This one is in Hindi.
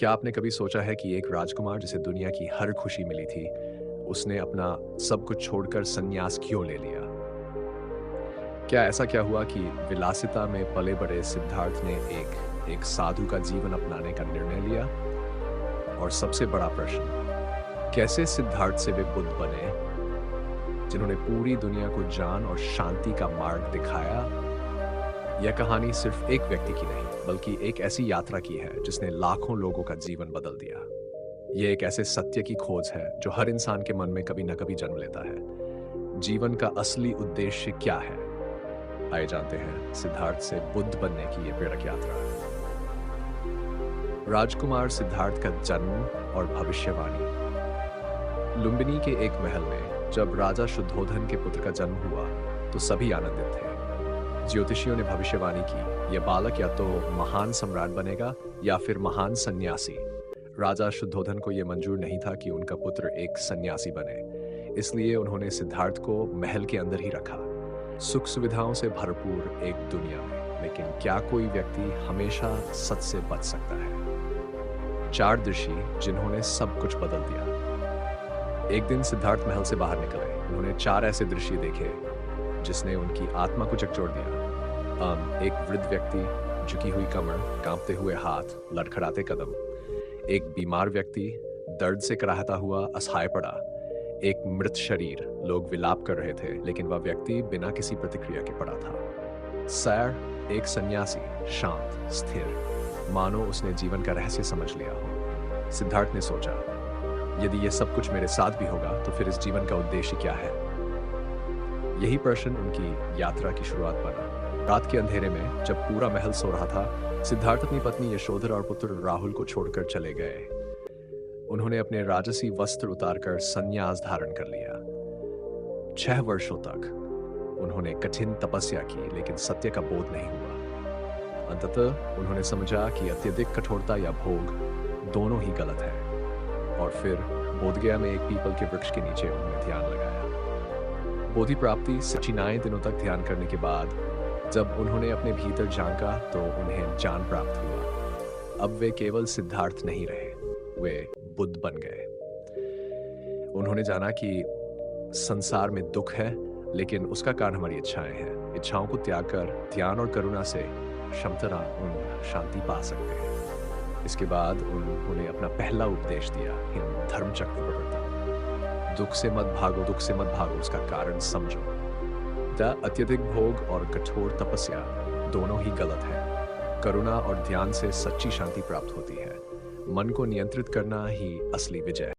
क्या आपने कभी सोचा है कि एक राजकुमार जिसे दुनिया की हर खुशी मिली थी, उसने अपना सब कुछ छोड़कर संन्यास क्यों ले लिया? क्या ऐसा क्या हुआ कि विलासिता में पले-बड़े सिद्धार्थ ने एक साधु का जीवन अपनाने का निर्णय लिया? और सबसे बड़ा प्रश्न, कैसे सिद्धार्थ से वे बुद्ध बने, जिन्होंने पूरी दुनिया को ज्ञान और शांति का मार्ग दिखाया? यह कहानी सिर्फ एक व्यक्ति की नहीं, बल्कि एक ऐसी यात्रा की है जिसने लाखों लोगों का जीवन बदल दिया। यह एक ऐसे सत्य की खोज है जो हर इंसान के मन में कभी न कभी जन्म लेता है। जीवन का असली उद्देश्य क्या है? आइए जानते हैं सिद्धार्थ से बुद्ध बनने की यह प्रेरक यात्रा। राजकुमार सिद्धार्थ का जन्म और भविष्यवाणी। लुम्बिनी के एक महल में जब राजा शुद्धोधन के पुत्र का जन्म हुआ तो सभी आनंदित थे। ज्योतिषियों ने भविष्यवाणी की, यह बालक या तो महान सम्राट बनेगा या फिर महान सन्यासी। राजा शुद्धोधन को यह मंजूर नहीं था कि उनका पुत्र एक सन्यासी बने, इसलिए उन्होंने सिद्धार्थ को महल के अंदर ही रखा, सुख सुविधाओं से भरपूर एक दुनिया में। लेकिन क्या कोई व्यक्ति हमेशा सच से बच सकता है? 4 ऋषि जिन्होंने सब कुछ बदल दिया। एक दिन सिद्धार्थ महल से बाहर निकले। उन्होंने 4 ऐसे दृश्य देखे जिसने उनकी आत्मा को झकझोर दिया। एक वृद्ध व्यक्ति, झुकी हुई कमर, कांपते हुए हाथ, लड़खड़ाते कदम। एक बीमार व्यक्ति दर्द से कराहता हुआ असहाय पड़ा। एक मृत शरीर, लोग विलाप कर रहे थे, लेकिन वह व्यक्ति बिना किसी प्रतिक्रिया के पड़ा था। सैर, एक सन्यासी, शांत, स्थिर, मानो उसने जीवन का रहस्य समझ लिया हो। सिद्धार्थ ने सोचा, यदि यह सब कुछ मेरे साथ भी होगा तो फिर इस जीवन का उद्देश्य क्या है? यही प्रश्न उनकी यात्रा की शुरुआत बना। रात के अंधेरे में जब पूरा महल सो रहा था, सिद्धार्थ अपनी पत्नी यशोधरा और पुत्र राहुल को छोड़कर चले गए। उन्होंने अपने राजसी वस्त्र उतारकर संन्यास धारण कर लिया। 6 वर्षों तक उन्होंने कठिन तपस्या की, लेकिन सत्य का बोध नहीं हुआ। अंततः उन्होंने समझा कि अत्यधिक कठोरता या भोग दोनों ही गलत है। और फिर बोधगया में एक पीपल के वृक्ष के नीचे उन्होंने ध्यान लगाया। बोधि प्राप्ति 69 दिनों तक ध्यान करने के बाद जब उन्होंने अपने भीतर झांका तो उन्हें ज्ञान प्राप्त हुआ। अब वे केवल सिद्धार्थ नहीं रहे, वे बुद्ध बन गए। उन्होंने जाना कि संसार में दुख है, लेकिन उसका कारण हमारी इच्छाएं हैं। इच्छाओं को त्याग कर ध्यान और करुणा से क्षमता शांति पा सकते हैं। इसके बाद उन्होंने अपना पहला उपदेश दिया, हिंद धर्म चक्र प्रवर्तन। दुख से मत भागो, दुख से मत भागो, उसका कारण समझो। अत्यधिक भोग और कठोर तपस्या दोनों ही गलत है। करुणा और ध्यान से सच्ची शांति प्राप्त होती है। मन को नियंत्रित करना ही असली विजय है।